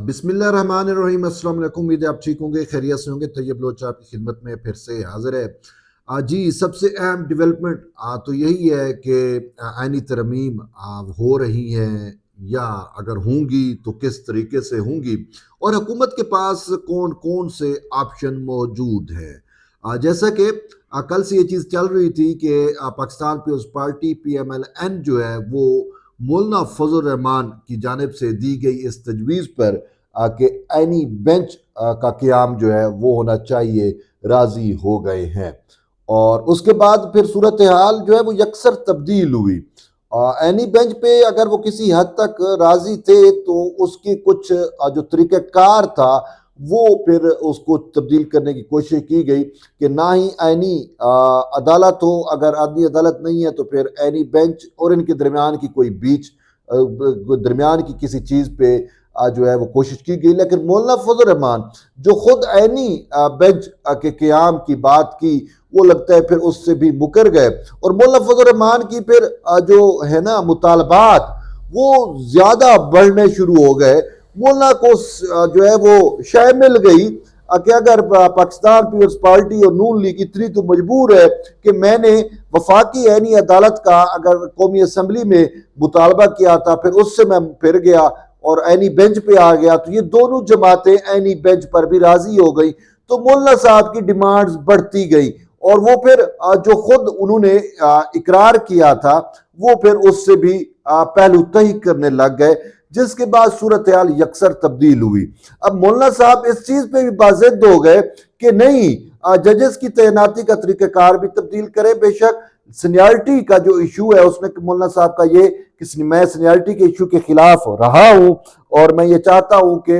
बिस्मिल्लाहिर्रहमानिर्रहीम। अस्सलाम वालेकुम। उम्मीद है आप ठीक होंगे, खैरियत से होंगे। तैयब लोच आपकी खिदमत में फिर से हाजिर है। जी, सबसे अहम डेवलपमेंट तो यही है कि आईनी तरमीम हो रही हैं, या अगर होंगी तो किस तरीके से होंगी, और हुकूमत के पास कौन कौन से ऑप्शन मौजूद हैं। जैसा कि कल से ये चीज़ चल रही थी कि पाकिस्तान पीपल्स पार्टी PMLN जो है वो मौलाना फजल रहमान की जानिब से दी गई इस तजवीज़ पर कि एनी बेंच का क़याम जो है वो होना चाहिए, राज़ी हो गए हैं। और उसके बाद फिर सूरत हाल जो है वो यकसर तब्दील हुई। एनी बेंच पे अगर वो किसी हद तक राज़ी थे तो उसकी कुछ जो तरीक़ाकार था वो फिर उसको तब्दील करने की कोशिश की गई कि ना ही आईनी अदालत हो, अगर आदमी अदालत नहीं है तो फिर एनी बेंच, और इनके दरमियान की कोई बीच दरमियान की किसी चीज़ पे जो है वो कोशिश की गई। लेकिन मौलाना फजल रहमान जो खुद ऐनी बेंच के क़याम की बात की, वो लगता है फिर उससे भी मुकर गए। और मौलाना फजल रहमान की फिर जो है ना मुतालबात वो ज़्यादा बढ़ने शुरू हो गए। मौलाना को जो है वो शय मिल गई कि अगर पाकिस्तान पीपल्स पार्टी और नून लीग इतनी तो मजबूर है कि मैंने वफाकी ऐनी अदालत का अगर कौमी असम्बली में मुतालबा किया था, फिर उससे मैं फिर गया और ऐनी बेंच पे आ गया, तो ये दोनों जमातें ऐनी बेंच पर भी राजी हो गई। तो मौलाना साहब की डिमांड्स बढ़ती गई और वो फिर जो खुद उन्होंने इकरार किया था वो फिर उससे भी पहलू तय करने लग गए, जिसके बाद सूरत हाल यकसर तब्दील हुई। अब मौलाना साहब इस चीज पे भी बाजिद हो गए कि नहीं, जजेस की तैनाती का तरीक़ाकार भी तब्दील करे। बेशक सीनियरिटी का जो इशू है उसमें मौलाना साहब का ये कि मैं सीनियरिटी के इशू के खिलाफ रहा हूं और मैं ये चाहता हूं कि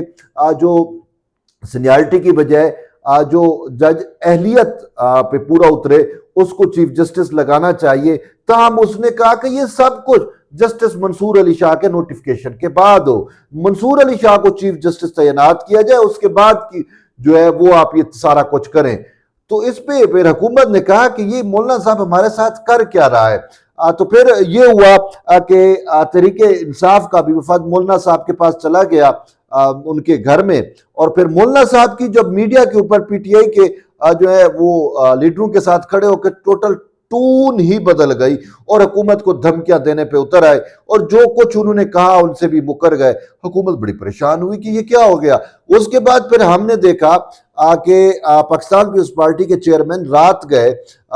जो सीनियरिटी की बजाय जो जज अहलियत पे पूरा उतरे उसको चीफ जस्टिस लगाना चाहिए। ताहम उसने कहा कि ये सब कुछ जस्टिस मंसूर अली शाह के नोटिफिकेशन के बाद हो, मंसूर अली शाह को चीफ जस्टिस तैनात किया जाए, उसके बाद की जो है वो आप ये सारा कुछ करें। तो इस पे फिर हुकूमत ने कहा कि ये मौलाना साहब हमारे साथ कर क्या रहा है। तो फिर ये हुआ कि तरीके इंसाफ का भी वफद मौलाना साहब के पास चला गया उनके घर में, और फिर मौलाना साहब की जब मीडिया के ऊपर PTI के जो है वो लीडरों के साथ खड़े होकर टोटल टून ही बदल गई और हुकूमत को धमकियां देने पे उतर आए और जो कुछ उन्होंने कहा उनसे भी मुकर गए। हुकूमत बड़ी परेशान हुई कि ये क्या हो गया। उसके बाद फिर हमने देखा कि पाकिस्तान पीपल्स पार्टी के चेयरमैन रात गए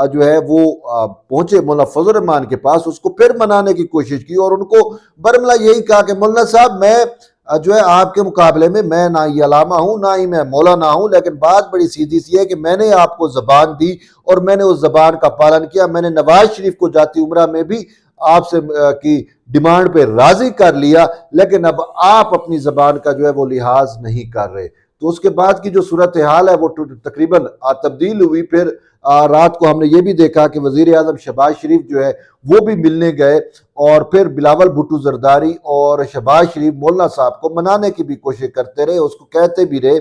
जो है वो पहुंचे मौलाना फजल रहमान के पास, उसको फिर मनाने की कोशिश की और उनको बरमला यही कहा कि मौलाना साहब मैं जो है आपके मुकाबले में मैं ना ही अलामा हूं ना ही मैं मौलाना हूं, लेकिन बात बड़ी सीधी सी है कि मैंने आपको जबान दी और मैंने उस जबान का पालन किया। मैंने नवाज शरीफ को जाती उम्रा में भी आपसे की डिमांड पे राजी कर लिया, लेकिन अब आप अपनी जबान का जो है वो लिहाज नहीं कर रहे। तो उसके बाद की जो सूरत हाल है वो तकरीबन तब्दील हुई। फिर रात को हमने ये भी देखा कि वजीर आजम शहबाज शरीफ जो है वो भी मिलने गए और फिर बिलावल भुट्टो जरदारी और शहबाज शरीफ मौलाना साहब को मनाने की भी कोशिश करते रहे, उसको कहते भी रहे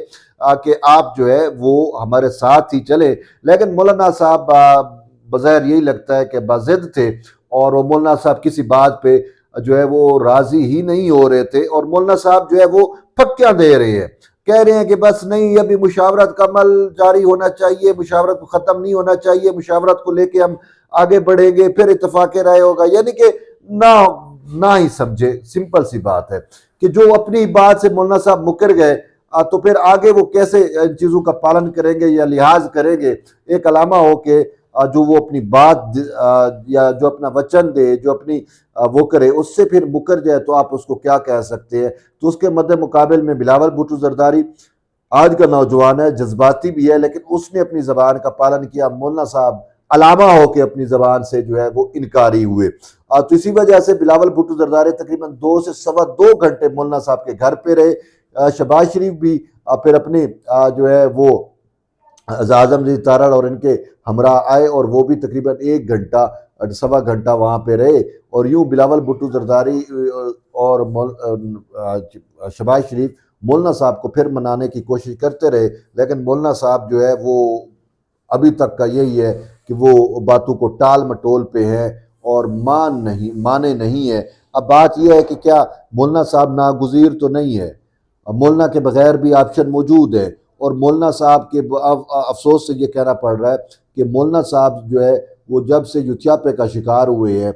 कि आप जो है वो हमारे साथ ही चले। लेकिन मौलाना साहब बज़ाहिर यही लगता है कि बाजिद थे और वो मौलाना साहब किसी बात पे जो है वो राजी ही नहीं हो रहे थे और मौलाना साहब जो है वो फक्कियां दे रहे हैं, कह रहे हैं कि बस नहीं, अभी मुशावरत का अमल जारी होना चाहिए, मुशावरत को ख़त्म नहीं होना चाहिए, मुशावरत को लेके हम आगे बढ़ेंगे, फिर इत्तेफाक राय होगा। यानी कि ना ना ही समझे, सिंपल सी बात है कि जो अपनी बात से मौलाना साहब मुकर गए तो फिर आगे वो कैसे इन चीज़ों का पालन करेंगे या लिहाज करेंगे। एक अलामा हो के जो वो अपनी बात या जो अपना वचन दे, जो अपनी वो करे, उससे फिर मुकर जाए तो आप उसको क्या कह सकते हैं। तो उसके मद्दे मुकाबले में बिलावल भुट्टो जरदारी आज का नौजवान है, जज्बाती भी है, लेकिन उसने अपनी जबान का पालन किया। मौलाना साहब अलामा हो के अपनी जबान से जो है वो इनकारी हुए। तो इसी वजह से बिलावल भुट्टो जरदारी तकरीबन 2 से सवा 2 घंटे मौलाना साहब के घर पे रहे। शहबाज शरीफ भी फिर अपने जो है वो आज़म जी तारड़ और इनके हमरा आए और वो भी तकरीबन 1 घंटा सवा घंटा वहाँ पे रहे और यूं बिलावल भुट्टो जरदारी और शहबाज शरीफ मौलाना साहब को फिर मनाने की कोशिश करते रहे। लेकिन मौलाना साहब जो है वो अभी तक का यही है कि वो बातों को टाल मटोल पे हैं और माने नहीं है। अब बात यह है कि क्या मौलाना साहब नागुज़ीर तो नहीं है, मौलाना के बगैर भी ऑप्शन मौजूद है। और मौलाना साहब के अफसोस से ये कहना पड़ रहा है कि मौलाना साहब जो है वो जब से यूथियापे का शिकार हुए हैं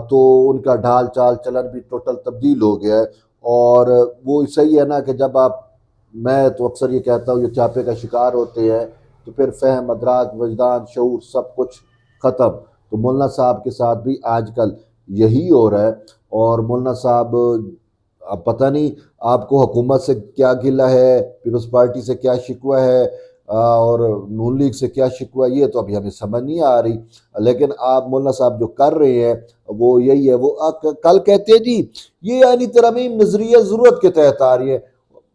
तो उनका ढाल चाल चलन भी टोटल तब्दील हो गया है। और वो सही है ना कि जब आप, मैं तो अक्सर ये कहता हूँ, यूथियापे का शिकार होते हैं तो फिर फहम, अदराक, वजदान, शऊर सब कुछ ख़त्म। तो मौलाना साहब के साथ भी आजकल यही हो रहा है। और मौलाना साहब, अब पता नहीं आपको हुकूमत से क्या गिला है, पीपल्स पार्टी से क्या शिकवा है और नून लीग से क्या शिकवा, ये तो अभी हमें समझ नहीं आ रही। लेकिन आप मौलाना साहब जो कर रहे हैं वो यही है। वो कल कहते हैं जी ये यानी तरमीम नजरिया ज़रूरत के तहत आ रही है।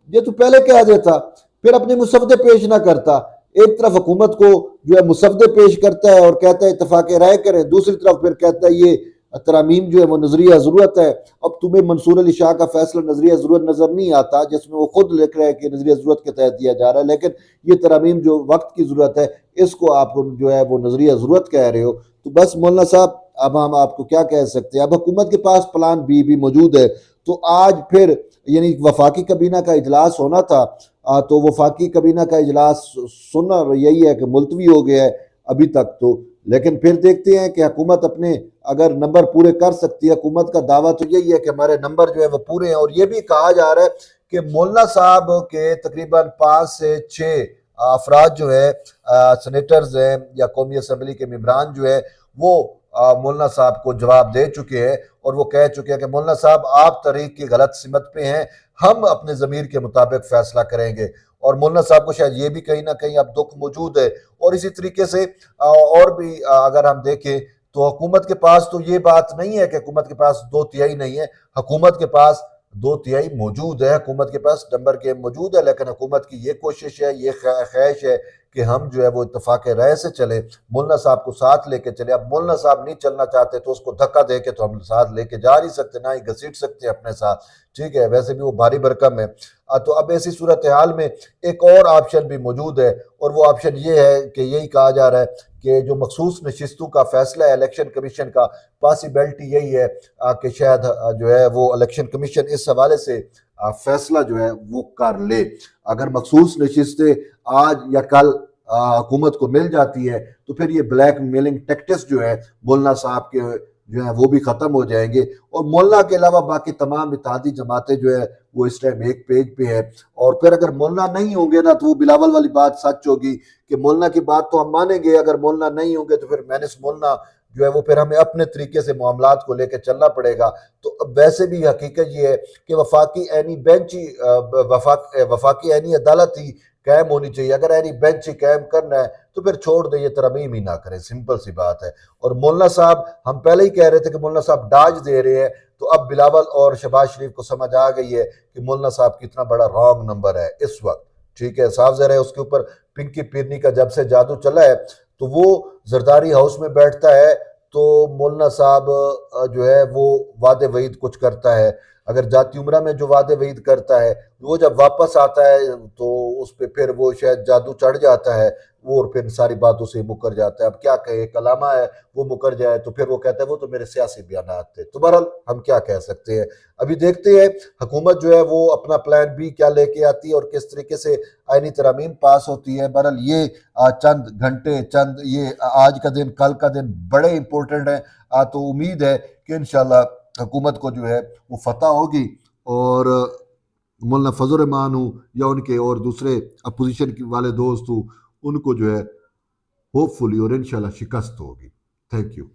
ये तो पहले कह देता, फिर अपने मुसवदे पेश ना करता। एक तरफ हुकूमत को जो है मुसवदे पेश करता है और कहता है इतफाक राय करें, दूसरी तरफ फिर कहता है ये तरामीम जो है वो नजरिया ज़रूरत है। अब तुम्हें मंसूर अली शाह का फैसला नजरिया ज़रूरत नज़र नहीं आता जिसमें वो खुद लिख रहे हैं कि नजरिया ज़रूरत के तहत दिया जा रहा है, लेकिन ये तरामीम जो वक्त की ज़रूरत है इसको आप जो है वो नजरिया ज़रूरत कह रहे हो। तो बस मौलाना साहब, अब हम आपको क्या कह सकते हैं। अब हुकूमत के पास प्लान बी भी मौजूद है। तो आज फिर यानी वफाकी कबीना का इजलास होना था, तो वफाकी कबीना का इजलास सुनना यही है कि मुलतवी हो गया है अभी तक। तो लेकिन फिर देखते हैं कि हुकूमत अपने अगर नंबर पूरे कर सकती है। हुकूमत का दावा तो यही है कि हमारे नंबर जो है वो पूरे हैं। और ये भी कहा जा रहा है कि मौलाना साहब के तकरीबन 5 से 6 अफराद जो है सेनेटर्स हैं या कौमी असम्बली के मेंबरान जो है वो मौलाना साहब को जवाब दे चुके हैं और वो कह चुके हैं कि मौलाना साहब आप तरीक की गलत सिमत पे हैं, हम अपने ज़मीर के मुताबिक फैसला करेंगे। और मौलाना साहब को शायद ये भी कहीं ना कहीं अब दुख मौजूद है। और इसी तरीके से और भी अगर हम देखें तो हुकूमत के पास तो ये बात नहीं है कि हुकूमत के पास 2/3 नहीं है। हुकूमत के पास 2/3 मौजूद है, हुकूमत के पास नंबर गेम मौजूद है। लेकिन हुकूमत की ये कोशिश है, ये ख्वाहिश है कि हम जो है वो इत्तफाक राय से चले, मौलाना साहब को साथ लेके चले। अब मौलाना साहब नहीं चलना चाहते तो उसको धक्का दे के तो हम साथ लेके जा नहीं सकते, ना ही घसीट सकते अपने साथ, ठीक है। वैसे भी वो भारी भरकम है। तो अब ऐसी सूरत हाल में एक और ऑप्शन भी मौजूद है और वो ऑप्शन ये है कि यही कहा जा रहा है कि जो मखसूस नशिस्तों का फैसला है इलेक्शन कमीशन का, पॉसिबिलिटी यही है कि शायद जो है वो इलेक्शन कमीशन इस हवाले से फैसला जो है वो कर ले। अगर मखसूस नशिस्तें आज या कल हुकूमत को मिल जाती है तो फिर ये ब्लैक मेलिंग टैक्टिक्स जो है मौलाना साहब के जो है वो भी ख़त्म हो जाएंगे। और मौलाना के अलावा बाकी तमाम इत्तेहादी जमातें जो है वो इस टाइम एक पेज पे है। और फिर अगर मौलाना नहीं होंगे ना तो वो बिलावल वाली बात सच होगी कि मौलाना की बात तो हम मानेंगे, अगर मौलाना नहीं होंगे तो फिर मैनेस मौलाना जो है वो फिर हमें अपने तरीके से मामलात को लेकर चलना पड़ेगा। तो अब वैसे भी हकीकत ये है कि वफाकी ऐनी बेंच ही वफाकी ऐनी अदालत ही कायम होनी चाहिए। अगर ऐनी बेंच ही कायम करना है तो फिर छोड़ दे, ये तरमीम ही ना करें, सिंपल सी बात है। और मौलाना साहब, हम पहले ही कह रहे थे कि मौलाना साहब डाज दे रहे हैं, तो अब बिलावल और शहबाज शरीफ को समझ आ गई है कि मौलाना साहब कितना बड़ा रॉन्ग नंबर है इस वक्त, ठीक है। साफ ज़ाहिर है उसके ऊपर पिंकी पिरनी का जब से जादू चला है तो वो जरदारी हाउस में बैठता है तो मौलाना साहब जो है वो वादे वईद कुछ करता है। अगर जाती उम्रा में जो वादे वईद करता है वो जब वापस आता है तो उस पर फिर वो शायद जादू चढ़ जाता है वो, और फिर सारी बातों से मुकर जाता है। अब क्या कहे, कलामा है वो मुकर जाए तो फिर वो कहता है वो तो मेरे सियासी बयानात थे। तो बहरहाल हम क्या कह सकते हैं, अभी देखते हैं हुकूमत जो है वो अपना प्लान बी क्या लेके आती है और किस तरीके से आईनी तरमीम पास होती है। बहरहाल ये चंद घंटे, चंद ये आज का दिन, कल का दिन बड़े इंपॉर्टेंट है। तो उम्मीद है कि इंशाल्लाह हुकूमत को जो है वो फतह होगी और मौलाना फजल रहमान हो या उनके और दूसरे अपोजिशन वाले दोस्त हो, उनको जो है होपफुली और इंशाल्लाह शिकस्त होगी। Thank you.